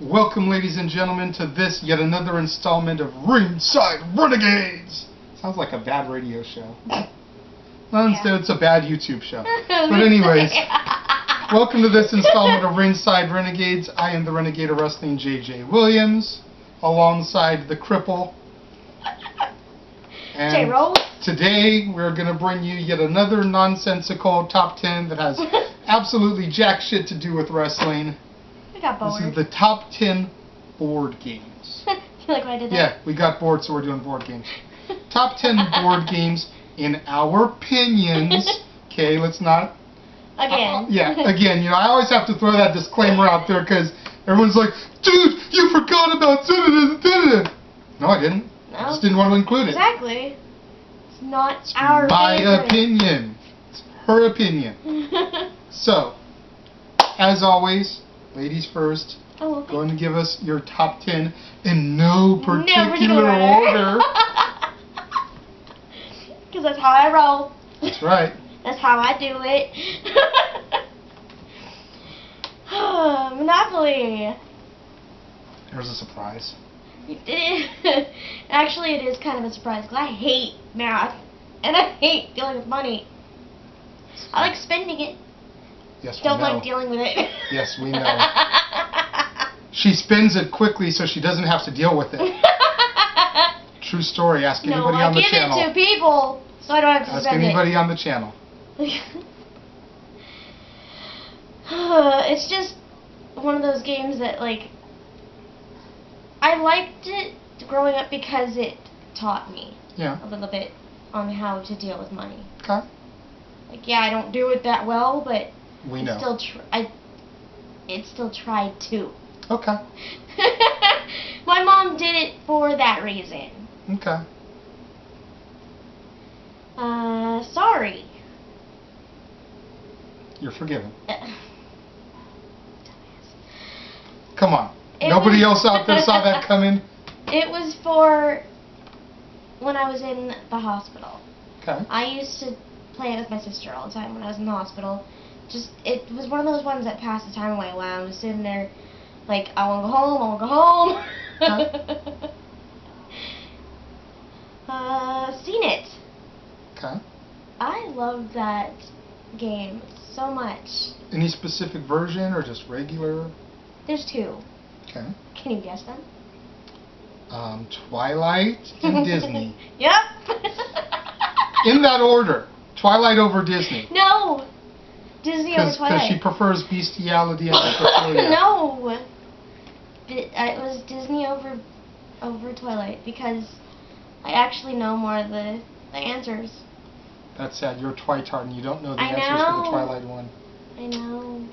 Welcome, ladies and gentlemen, to this yet another installment of Ringside Renegades. Sounds like a bad radio show. Well, instead, it's a bad YouTube show. But anyways, welcome to this installment of Ringside Renegades. I am the Renegade of Wrestling, J.J. Williams, alongside the Cripple. And J-Roll. Today, we're going to bring you yet another nonsensical top 10 that has absolutely jack shit to do with wrestling. I got bored. This is the top 10 board games. You like what I did there? Yeah, we got bored, so we're doing board games. Top 10 board games in our opinions. Okay, let's not... Again. Again. You know, I always have to throw that disclaimer out there because everyone's like, dude, you forgot about da-da-da-da-da. No, I didn't. No. I just didn't want to include it. Exactly. It's not our My favorite. opinion. It's her opinion. So, as always, ladies first. Oh, okay. Going to give us your top 10 in no particular order. Because that's how I roll. That's right. That's how I do it. Monopoly. There's a surprise. Actually, it is kind of a surprise because I hate math and I hate dealing with money. I like spending it. Yes, we Don't know. like dealing with it. Yes, we know. She spends it quickly so she doesn't have to deal with it. True story. Ask anybody on the channel. No, I give it to people so I don't have to Ask spend anybody on the channel. It's just one of those games that, like, I liked it growing up because it taught me a little bit on how to deal with money. Okay. Like, yeah, I don't do it that well, but We know. it still tried to. Okay. My mom did it for that reason. Okay. Sorry. You're forgiven. Dumbass. Come on. Nobody else out there saw that coming? It was for when I was in the hospital. Okay. I used to play it with my sister all the time when I was in the hospital. It was one of those ones that passed the time away while I was sitting there like, I want to go home, I want to go home. Seen it. Okay. I love that game so much. Any specific version or just regular? There's two. Okay. Can you guess them? Twilight and Disney. Yep. In that order. Twilight over Disney. No. Disney over Twilight. Because she prefers bestiality and necrophilia. No. It was Disney over Twilight because I actually know more of the answers. That's sad. You're a Twitard and you don't know the I answers for the know. Twilight one. I know.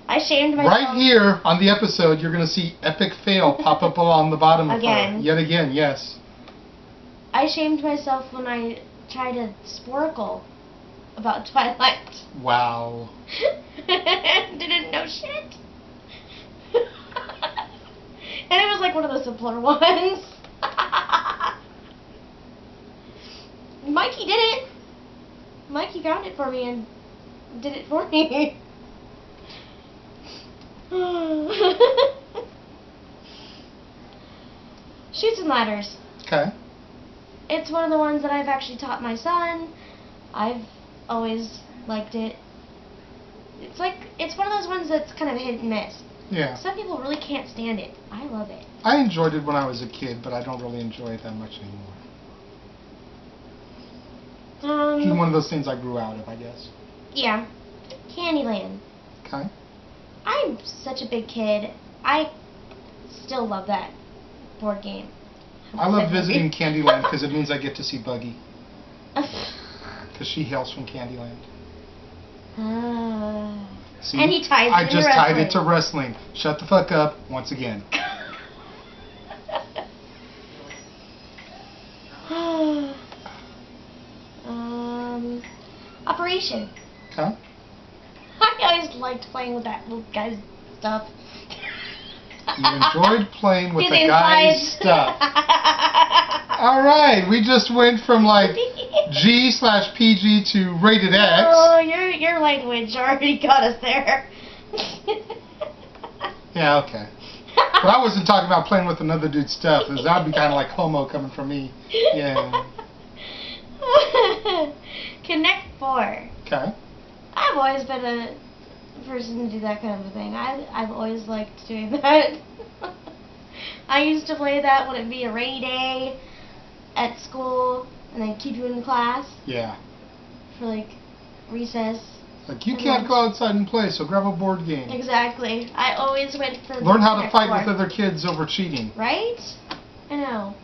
I shamed myself. Right here on the episode, you're going to see epic fail pop up along the bottom of Again. her. Yet again, yes. I shamed myself when I tried to sporkle about Twilight. Wow. Didn't know shit. And it was like one of the simpler ones. Mikey did it. Mikey found it for me and did it for me. Chutes and Ladders. Okay. It's one of the ones that I've actually taught my son. I've always liked it. It's one of those ones that's kind of hit and miss. Yeah. Some people really can't stand it. I love it. I enjoyed it when I was a kid, but I don't really enjoy it that much anymore. It's one of those things I grew out of, I guess. Yeah. Candyland. Okay. I'm such a big kid. I still love that board game. I love visiting Candyland because it means I get to see Buggy. Because she hails from Candyland. See? And he ties it I to just tied it to wrestling. wrestling. Shut the fuck up once again. Operation. Okay. I always liked playing with that little guy's stuff. You enjoyed playing with His the guy's insides. stuff. Alright, we just went from like G/PG to rated X. Oh, your language already got us there. Yeah, okay. But I wasn't talking about playing with another dude's stuff, because that would be kind of like homo coming from me. Yeah. Connect 4. Okay. I've always been a person to do that kind of a thing. I've always liked doing that. I used to play that when it'd be a rainy day at school, and they'd keep you in class. Yeah. For like recess. Like, you can't go outside and play, so grab a board game. Exactly. I always went for Learn how to Connect fight 4. with other kids over cheating. Right? I know.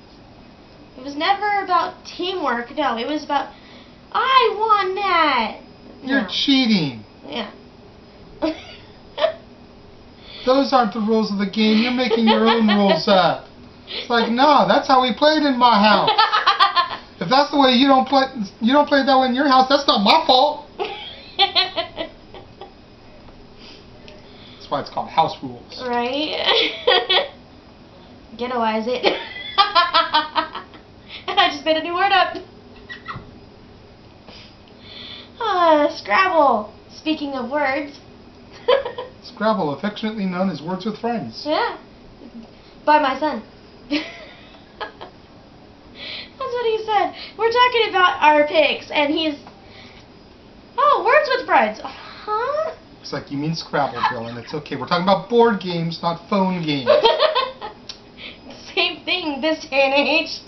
It was never about teamwork. No, it was about, I won that. You're cheating. Yeah. Those aren't the rules of the game. You're making your own rules up. It's like, no, that's how we played in my house. If that's the way you don't play it that way in your house, that's not my fault. That's why it's called house rules. Right? Ghettoize it. I just made a new word up. Scrabble. Speaking of words. Scrabble, affectionately known as Words with Friends. Yeah. By my son. That's what he said. We're talking about our picks, and he's... Oh, Words with Friends. Huh? It's like, you mean Scrabble, Bill, and it's okay. We're talking about board games, not phone games. Same thing this day and age.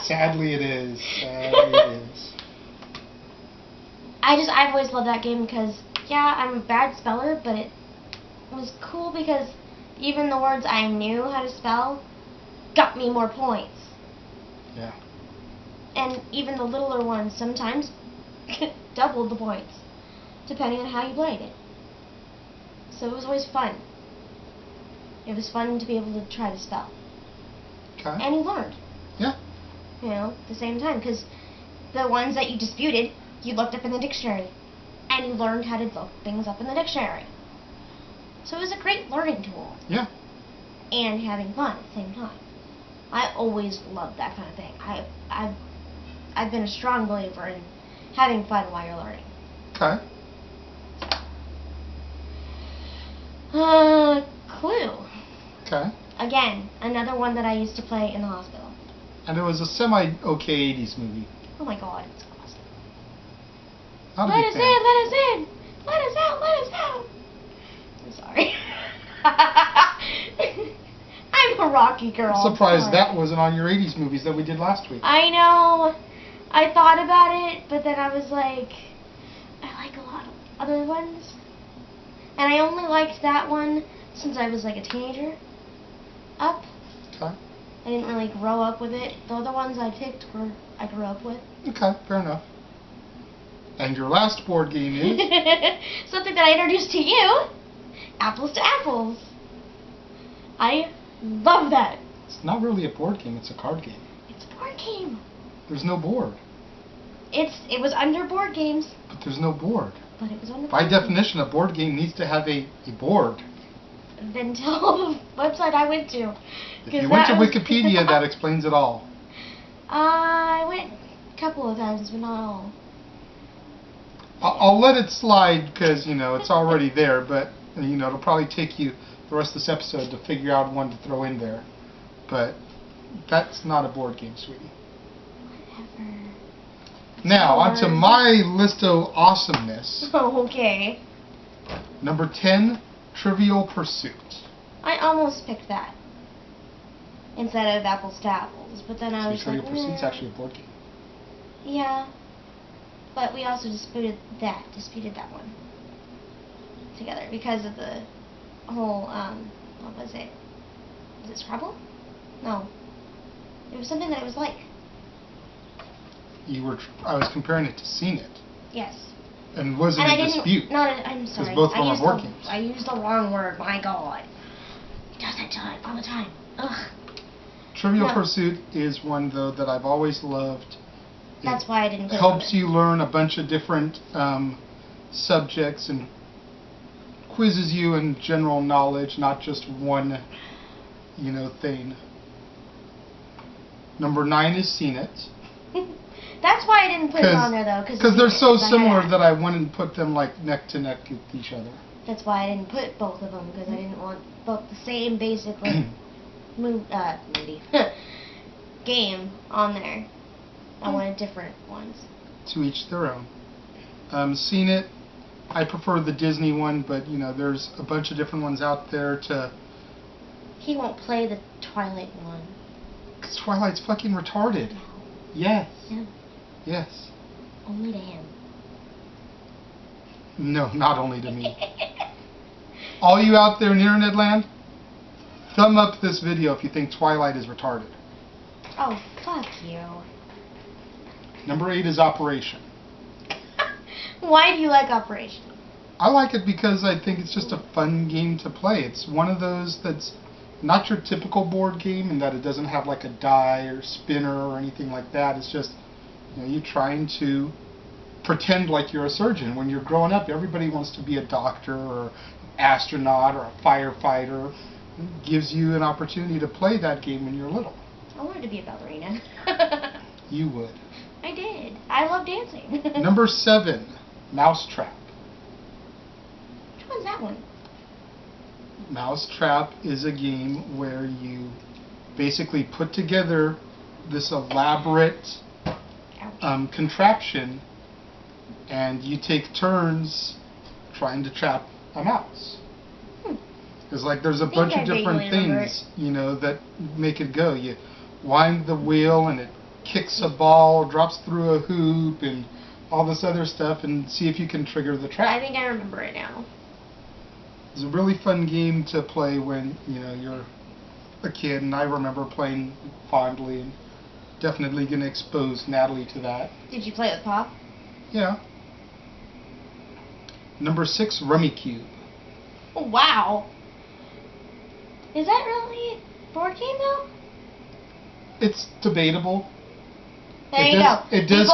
Sadly it is. Sadly it is. I've always loved that game because, yeah, I'm a bad speller, but it was cool because even the words I knew how to spell got me more points. Yeah. And even the littler ones sometimes doubled the points, depending on how you played it. So it was always fun. It was fun to be able to try to spell. Okay. And you learned. Yeah. You know, at the same time, because the ones that you disputed, you looked up in the dictionary, and you learned how to look things up in the dictionary. So it was a great learning tool. Yeah. And having fun at the same time. I always loved that kind of thing. I've been a strong believer in having fun while you're learning. Okay. Clue. Okay. Again, another one that I used to play in the hospital. And it was a semi-okay 80s movie. Oh my god, it's awesome. Not a Let big us fan. in, let us in! Let us out, let us out! I'm sorry. I'm a Rocky girl. I'm surprised that wasn't on your 80s movies that we did last week. I know. I thought about it, but then I was like, I like a lot of other ones. And I only liked that one since I was like a teenager. Up. Okay. I didn't really grow up with it. The other ones I picked were I grew up with. Okay, fair enough. And your last board game is? Something that I introduced to you. Apples to Apples. I love that. It's not really a board game, it's a card game. It's a board game. There's no board. It was under board games. But there's no board. But it was under By board definition, a board game needs to have a board. games. Then tell the website I went to. If you went to Wikipedia, that explains it all. I went a couple of times, but not all. I'll let it slide because, it's already there, but, it'll probably take you the rest of this episode to figure out one to throw in there. But that's not a board game, sweetie. Whatever. Now, on to my list of awesomeness. Oh, okay. Number 10, Trivial Pursuit. I almost picked that instead of Apples to Apples, but then I was Trivial like, Pursuit's nah. actually a board game. Yeah, but we also disputed that one together because of the whole, what was it? Was it Scrabble? No. It was something that it was like. I was comparing it to Seen It. Yes. And it wasn't a dispute. I'm sorry. Because both of them are board games. I used the wrong word. My God. He does that all the time. Ugh. Trivial Pursuit is one, though, that I've always loved. That's why I didn't. It helps you learn a bunch of different subjects and quizzes you in general knowledge, not just one, thing. Number 9 is Seen It. That's why I didn't put it on there, though. Because they're so similar that I went and put them like neck to neck with each other. That's why I didn't put both of them, because I didn't want both the same, basically. movie game on there. I wanted different ones. To each their own. Seen it. I prefer the Disney one, but you know, there's a bunch of different ones out there to. He won't play the Twilight one. 'Cause Twilight's fucking retarded. No. Yes. No. Yes. Only to him. No, not only to me. All you out there in internet land, thumb up this video if you think Twilight is retarded. Oh, fuck you. Number 8 is Operation. Why do you like Operation? I like it because I think it's just a fun game to play. It's one of those that's not your typical board game in that it doesn't have like a die or spinner or anything like that. It's just, you know, you're trying to pretend like you're a surgeon. When you're growing up, everybody wants to be a doctor or astronaut or a firefighter. It gives you an opportunity to play that game when you're little. I wanted to be a ballerina. You would. I did. I love dancing. Number 7, Mousetrap. Which one's that one? Mousetrap is a game where you basically put together this elaborate contraption, and you take turns trying to trap a mouse. It's like there's a bunch of different things, you know, that make it go. You wind the wheel and it kicks a ball, drops through a hoop, and all this other stuff, and see if you can trigger the trap. I think I remember it now. It's a really fun game to play when, you know, you're a kid, and I remember playing fondly, and definitely going to expose Natalie to that. Did you play it with Pop? Yeah. Number 6, Rummy Cube. Oh, wow. Is that really a board game, though? It's debatable. There you go. It does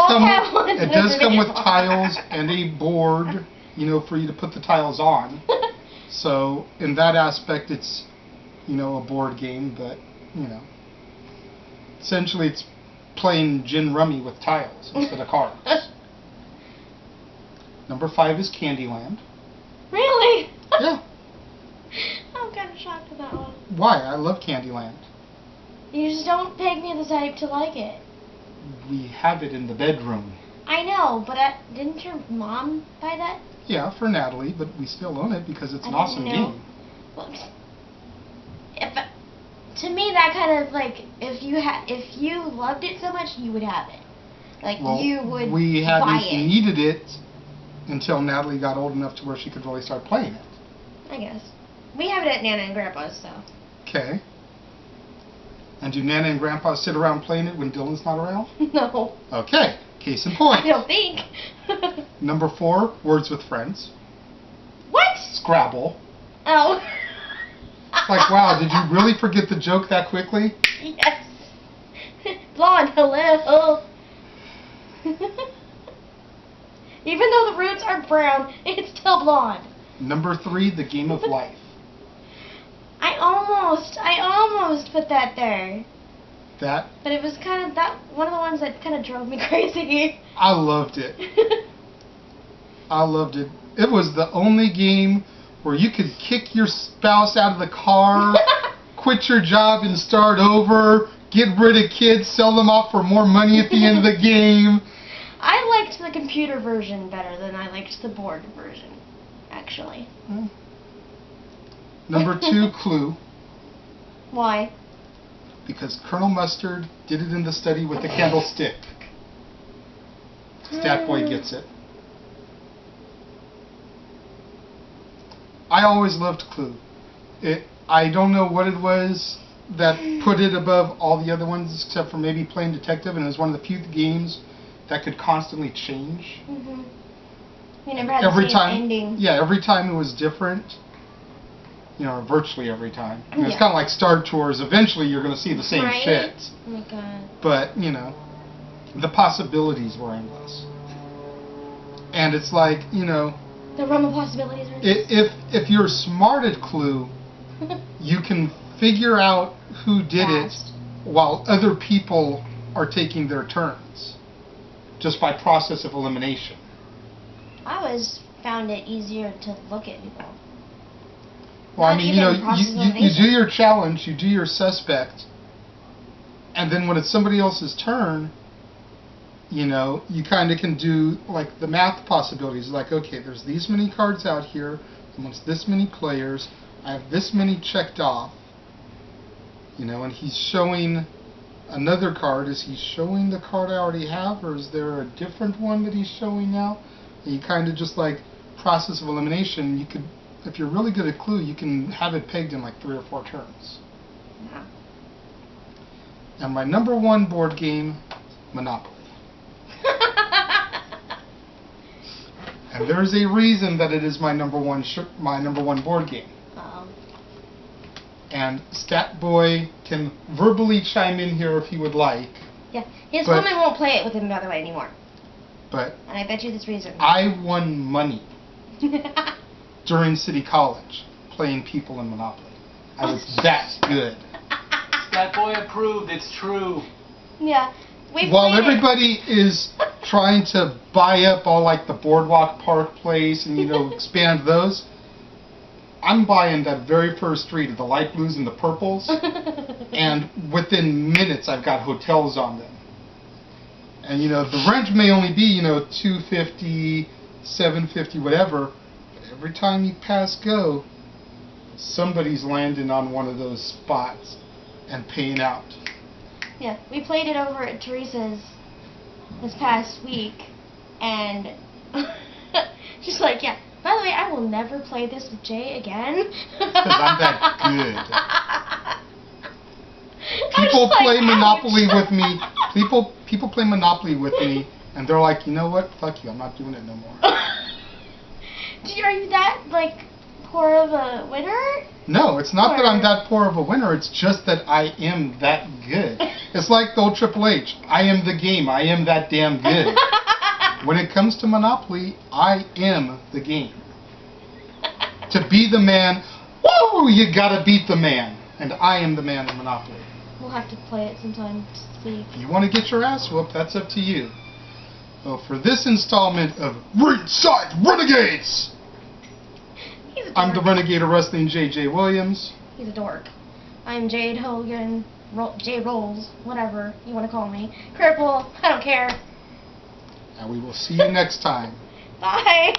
come with tiles and a board, you know, for you to put the tiles on. So in that aspect, it's, you know, a board game, but, you know, essentially it's playing gin rummy with tiles instead of cards. Number 5 is Candyland. Really? Yeah. I'm kind of shocked at that one. Why? I love Candyland. You just don't peg me the type to like it. We have it in the bedroom. I know, but didn't your mom buy that? Yeah, for Natalie, but we still own it because it's an awesome game. Well, to me, that kind of like if you loved it so much, you would have it. Like you would we buy hadn't it. needed it until Natalie got old enough to where she could really start playing it. I guess we have it at Nana and Grandpa's, so. Okay. And do Nana and Grandpa sit around playing it when Dylan's not around? No. Okay. Case in point. I don't think. Number 4, Words with Friends. What? Scrabble. Oh. It's like, wow, did you really forget the joke that quickly? Yes. Blonde, hello. Even though the roots are brown, it's still blonde. Number 3, The Game of Life. I almost put that there. That? But it was kind of one of the ones that kind of drove me crazy. I loved it. I loved it. It was the only game where you could kick your spouse out of the car, quit your job and start over, get rid of kids, sell them off for more money at the end of the game. I liked the computer version better than I liked the board version, actually. Number 2, Clue. Why? Because Colonel Mustard did it in the study with the candlestick. Stat Boy gets it. I always loved Clue. I don't know what it was that put it above all the other ones, except for maybe playing detective, and it was one of the few games that could constantly change. Mm-hmm. You never had the same ending. Yeah, every time it was different. You know, virtually every time. I mean, it's kind of like Star Tours. Eventually, you're going to see the same shit. Oh my god. But, you know, the possibilities were endless. And it's like, you know, the realm of possibilities are endless. If you're smart at Clue, you can figure out who did it while other people are taking their turns, just by process of elimination. I always found it easier to look at people. Well, I Not mean, even process you elimination. do your challenge, you do your suspect, and then when it's somebody else's turn, you kind of can do like the math possibilities. Like, okay, there's these many cards out here amongst this many players. I have this many checked off. And he's showing another card. Is he showing the card I already have, or is there a different one that he's showing now? And you kind of just like process of elimination. You could, if you're really good at Clue, you can have it pegged in like 3 or 4 turns. Yeah. And my number 1 board game, Monopoly. And there's a reason that it is my number one board game. Uh-oh. And Stat Boy can verbally chime in here if he would like. Yeah, his woman won't play it with him, by the way, anymore. But And I bet you this reason. I won money during City College playing people in Monopoly. I was that good. Stat Boy approved. It's true. Yeah. While everybody is trying to buy up all like the Boardwalk Park place and expand those, I'm buying that very first street of the light blues and the purples, and within minutes I've got hotels on them. And the rent may only be $250, $750, whatever. But every time you pass go, somebody's landing on one of those spots and paying out. Yeah, we played it over at Teresa's this past week, and she's like, yeah, by the way, I will never play this with Jay again. Because I'm that good. People play Monopoly with me. People play Monopoly with me, and they're like, you know what? Fuck you. I'm not doing it no more. Are you that, like, poor of a winner? No, it's not that I'm that poor of a winner. It's just that I am that good. It's like the old Triple H. I am the game. I am that damn good. When it comes to Monopoly, I am the game. To be the man, woo, you gotta beat the man. And I am the man in Monopoly. We'll have to play it sometime to see. If you want to get your ass whooped, that's up to you. Well, for this installment of Ringside Renegades, He's a dork. I'm the Renegade of Wrestling, J.J. Williams. He's a dork. I'm Jade Hogan, J Rolls, whatever you want to call me. Cripple, I don't care. And we will see you next time. Bye.